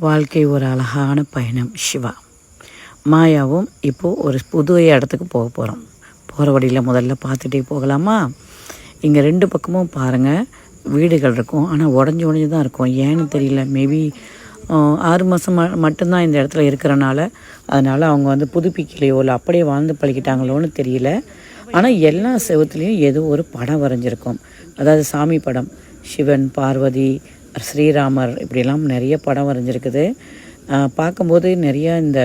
வாழ்க்கை ஒரு அழகான பயணம். சிவா மாயாவும் இப்போது ஒரு புது இடத்துக்கு போக போகிறோம். போகிற வழியில் முதல்ல பார்த்துட்டே போகலாமா? இங்கே ரெண்டு பக்கமும் பாருங்கள் வீடுகள் இருக்கும், ஆனால் உடஞ்சி தான் இருக்கும். ஏன்னு தெரியல, மேபி 6 மாதம் மட்டும்தான் இந்த இடத்துல இருக்கிறனால அதனால் அவங்க புதுப்பிக்கலையோ இல்லை அப்படியே வாழ்ந்து பழகிட்டாங்களோன்னு தெரியல. ஆனால் எல்லா செவத்துலேயும் ஏதோ ஒரு படம் வரைஞ்சிருக்கும். அதாவது சாமி படம், சிவன், பார்வதி, ஸ்ரீராமர், இப்படிலாம் நிறைய படம் வரைஞ்சிருக்குது. பார்க்கும்போது நிறையா இந்த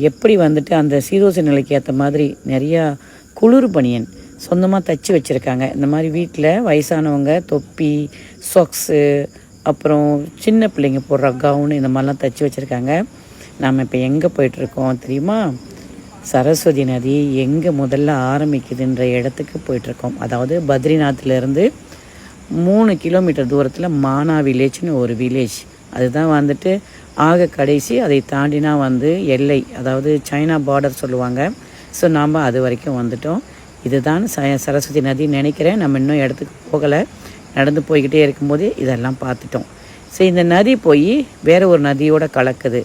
எப்படி அந்த சீரோச நிலைக்கு ஏற்ற மாதிரி நிறையா குளிர் பனியன் சொந்தமாக தைச்சி வச்சுருக்காங்க. இந்த மாதிரி வீட்டில் வயசானவங்க தொப்பி, சொக்ஸு, அப்புறம் சின்ன பிள்ளைங்க போடுற கவுனு, இந்த மாதிரிலாம் தைச்சி வச்சுருக்காங்க. நாம் இப்போ எங்கே போயிட்டுருக்கோம் தெரியுமா? சரஸ்வதி நதி எங்கே முதல்ல ஆரம்பிக்குதுன்ற இடத்துக்கு போயிட்டுருக்கோம். அதாவது பத்ரிநாத்லேருந்து 3 கிலோமீட்டர் தூரத்தில் மானா வில்லேஜ்னு ஒரு வில்லேஜ். அதுதான் ஆக கடைசி. அதை தாண்டினா எல்லை, அதாவது சைனா பார்டர் சொல்லுவாங்க. ஸோ நாம் அது வரைக்கும் வந்துட்டோம். இதுதான் சரஸ்வதி நதின்னு நினைக்கிறேன். நம்ம இன்னும் இடத்துக்கு போகலை, நடந்து போய்கிட்டே இருக்கும்போது இதெல்லாம் பார்த்துட்டோம். ஸோ இந்த நதி போய் வேறு ஒரு நதியோடு கலக்குது.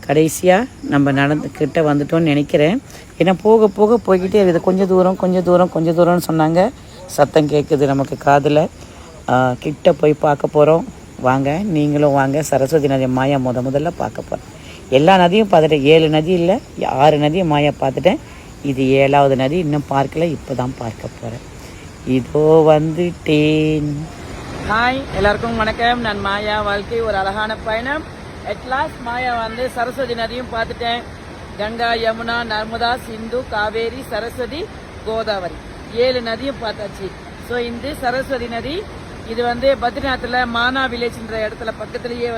கடைசியாக நம்ம நடந்துக்கிட்ட வந்துட்டோம்னு நினைக்கிறேன். ஏன்னா போக போக போய்கிட்டே இருக்குது. கொஞ்சம் தூரம்னு சொன்னாங்க. சத்தம் கேட்குது நமக்கு காதில். கிட்ட போய் பார்க்க போகிறோம். வாங்க, நீங்களும் வாங்க. சரஸ்வதி நதி மாயா முதல்ல பார்க்க போகிறேன். எல்லா நதியும் பார்த்துட்டேன். 7 நதி இல்லை, 6 நதியும் மாயா பார்த்துட்டேன். இது 7வது நதி இன்னும் பார்க்கல, இப்போ தான் பார்க்க போகிறேன். இதோ வந்துட்டேன். ஹாய், எல்லாருக்கும் வணக்கம். நான் மாயா. வாழ்க்கை ஒரு அழகான பயணம். அட்லாஸ்ட் மாயா சரஸ்வதி நதியும் பார்த்துட்டேன். கங்கா, யமுனா, நர்மதா, சிந்து, காவேரி, சரஸ்வதி, கோதாவரி 7 நதியும் பார்த்தாச்சு. ஸோ இந்த சரஸ்வதி நதி இது பத்ரிநாத்தில் மானா வில்லேஜ்ன்ற இடத்துல பக்கத்துலேயே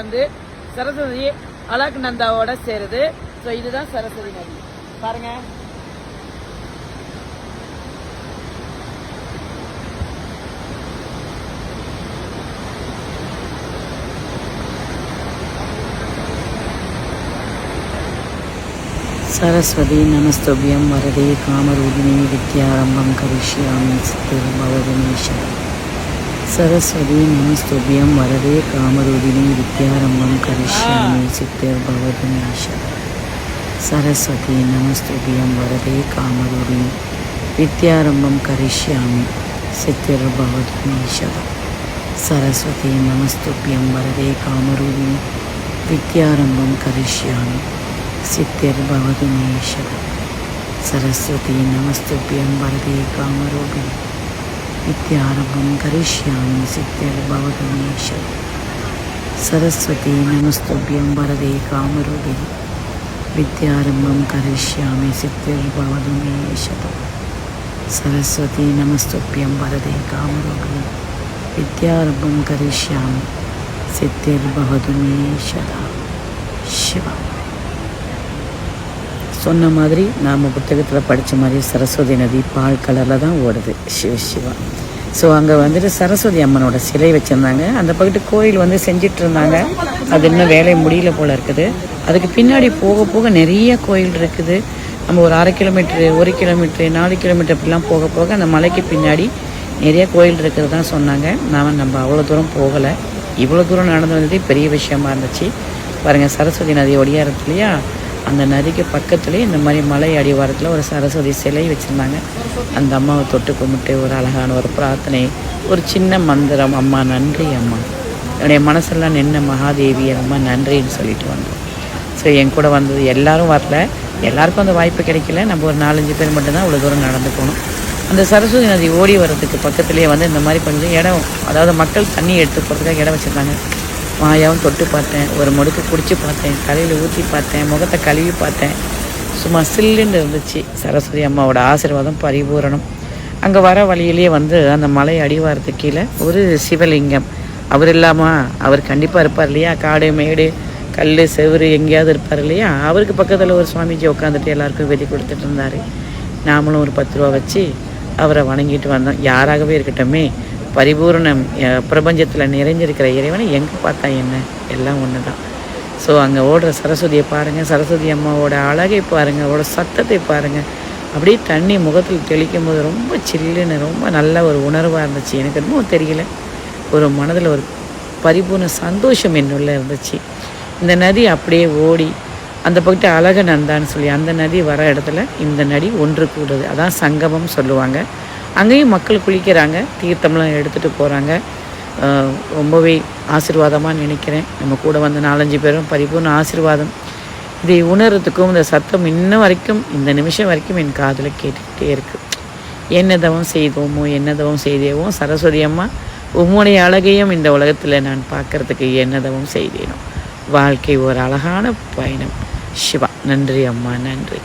சரஸ்வதி அலக்நந்தாவோட சேருது. ஸோ இதுதான் சரஸ்வதி நதி. பாருங்க, சரஸ்வதி நமஸ்துபியம் வரதே காமரூபிணி வித்யாரம்பம் கரிஷ்யாமி சித்திரபவதினீஸ்வரம். சரஸ்வதி நமஸ்துபியம் வரதே காமரூபிணி வித்யாரம்பம் கரிஷ்யாமி சித்திரபவதினீஸ்வரம். சரஸ்வதி நமஸ்துபியம் வரதே காமரூபிணி வித்யாரம்பம் கரிஷ்யாமி சித்திரபவதினீஸ்வரம். சரஸ்வதி நமஸ்துபியம் வரதே காமரூபிணி வித்யாரம்பம் கரிஷ்யாமி சித்திர்பவதுமேஸ்வரம். சரஸ்வதி நமஸ்துபியம் வரதே காமரூபிணி வித்யாரம்பம் கரிஷ்யாமி சித்திர்பவதுமேஸ்வரம். சரஸ்வதி நமஸ்துபியம் வரதே காமரூபிணி வித்யாரம்பம் கரிஷ்யாமி சித்திர்பவதுமேஸ்வரம். சரஸ்வதி நமஸ்துபியம் வரதே காமரூபிணி வித்யாரம்பம் கரிஷ்யாமி சித்திர்பவதுமேஸ்வரம். சிவா சொன்ன மாதிரி நாம் புத்தகத்தில் படித்த மாதிரி சரஸ்வதி நதி பால் கலரில் தான் ஓடுது. சிவா. ஸோ அங்கே சரஸ்வதி அம்மனோட சிலை வச்சுருந்தாங்க. அந்த பக்கத்து கோயில் செஞ்சிட்டு இருந்தாங்க. அது இன்னும் வேலை முடியல போல் இருக்குது. அதுக்கு பின்னாடி போக போக நிறைய கோயில் இருக்குது. நம்ம ஒரு 1/2 கிலோமீட்ரு, 1 கிலோமீட்ரு, 4 கிலோமீட்டர் அப்படிலாம் போக போக அந்த மலைக்கு பின்னாடி நிறைய கோயில் இருக்கிறது தான் சொன்னாங்க. நம்ம அவ்வளோ தூரம் போகலை. இவ்வளோ தூரம் நடந்து வந்ததே பெரிய விஷயமா இருந்துச்சு. பாருங்கள், சரஸ்வதி நதி ஒடியாரத்துலையா, அந்த நதிக்கு பக்கத்துலேயே இந்த மாதிரி மலை அடிவாரத்தில் ஒரு சரஸ்வதி சிலை வச்சுருந்தாங்க. அந்த அம்மாவை தொட்டு கும்பிட்டு ஒரு அழகான ஒரு பிரார்த்தனை, ஒரு சின்ன மந்திரம், அம்மா நன்றி அம்மா, என்னுடைய மனசெல்லாம் நின்ன மகாதேவி அம்மா நன்றின்னு சொல்லிட்டு வந்தோம். ஸோ என் கூட வந்தது எல்லாரும் வரல, எல்லாருக்கும் அந்த வாய்ப்பு கிடைக்கல. நம்ம ஒரு 4-5 பேர் மட்டும்தான் இவ்வளோ தூரம் நடந்து போகணும். அந்த சரஸ்வதி நதி ஓடி வர்றதுக்கு பக்கத்துலேயே இந்த மாதிரி கொஞ்சம் இடம், அதாவது மக்கள் தண்ணி எடுத்து போகிறதுக்காக இடம் வச்சுருந்தாங்க. மாயாவும் தொட்டு பார்த்தேன், ஒரு முடுக்கு குடிச்சு பார்த்தேன், தலையில் ஊற்றி பார்த்தேன், முகத்தை கழுவி பார்த்தேன். சும்மா சில்லுன்னு இருந்துச்சு. சரஸ்வதி அம்மாவோட ஆசீர்வாதம் பரிபூரணம். அங்கே வர வழியிலேயே அந்த மலை அடிவாரத்துக்கு கீழே ஒரு சிவலிங்கம். அவர் இல்லாமல் அவர் கண்டிப்பாக இருப்பார் இல்லையா? காடு மேடு கல் செவுறு எங்கேயாவது இருப்பார் இல்லையா? அவருக்கு பக்கத்தில் ஒரு சுவாமிஜி உட்காந்துட்டு எல்லாருக்கும் வெதி கொடுத்துட்டு இருந்தார். நாமளும் ஒரு 10 ரூபா வச்சு அவரை வணங்கிட்டு வந்தோம். யாராகவே இருக்கட்டுமே, பரிபூர்ணம் பிரபஞ்சத்தில் நிறைஞ்சிருக்கிற இறைவனை எங்கே பார்த்தா என்ன, எல்லாம் ஒன்று தான். ஸோ அங்கே ஓடுற சரஸ்வதியை பாருங்கள், சரஸ்வதி அம்மாவோட அழகை பாருங்கள், அவரோட சத்தத்தை பாருங்கள். அப்படியே தண்ணி முகத்தில் தெளிக்கும் போது ரொம்ப சில்லுன்னு ரொம்ப நல்ல ஒரு உணர்வாக இருந்துச்சு. எனக்கு இன்னும் தெரியல, ஒரு மனதில் ஒரு பரிபூர்ண சந்தோஷம் என்னுள்ள இருந்துச்சு. இந்த நதி அப்படியே ஓடி அந்த பக்கத்து அழக நந்தான்னு சொல்லி அந்த நதி வர இடத்துல இந்த நதி ஒன்று கூடுது. அதான் சங்கமம் சொல்லுவாங்க. அங்கேயும் மக்கள் குளிக்கிறாங்க, தீர்த்தம்லாம் எடுத்துகிட்டு போகிறாங்க. ரொம்பவே ஆசீர்வாதமாக நினைக்கிறேன். நம்ம கூட வந்து 4-5 பேரும் பரிபூர்ண ஆசீர்வாதம். இதை உணர்றதுக்கும் இந்த சத்தம் இன்ன வரைக்கும் இந்த நிமிஷம் வரைக்கும் என் காதில் கேட்டுக்கிட்டே இருக்குது. என்ன தவம் செய்தோமோ என்ன தவம் செய்தேவோ சரஸ்வதி அம்மா, உம்முடைய அழகையும் இந்த உலகத்தில் நான் பார்க்குறதுக்கு என்ன தவம் செய்தேனோ. வாழ்க்கை ஒரு அழகான பயணம். சிவா. நன்றி அம்மா, நன்றி.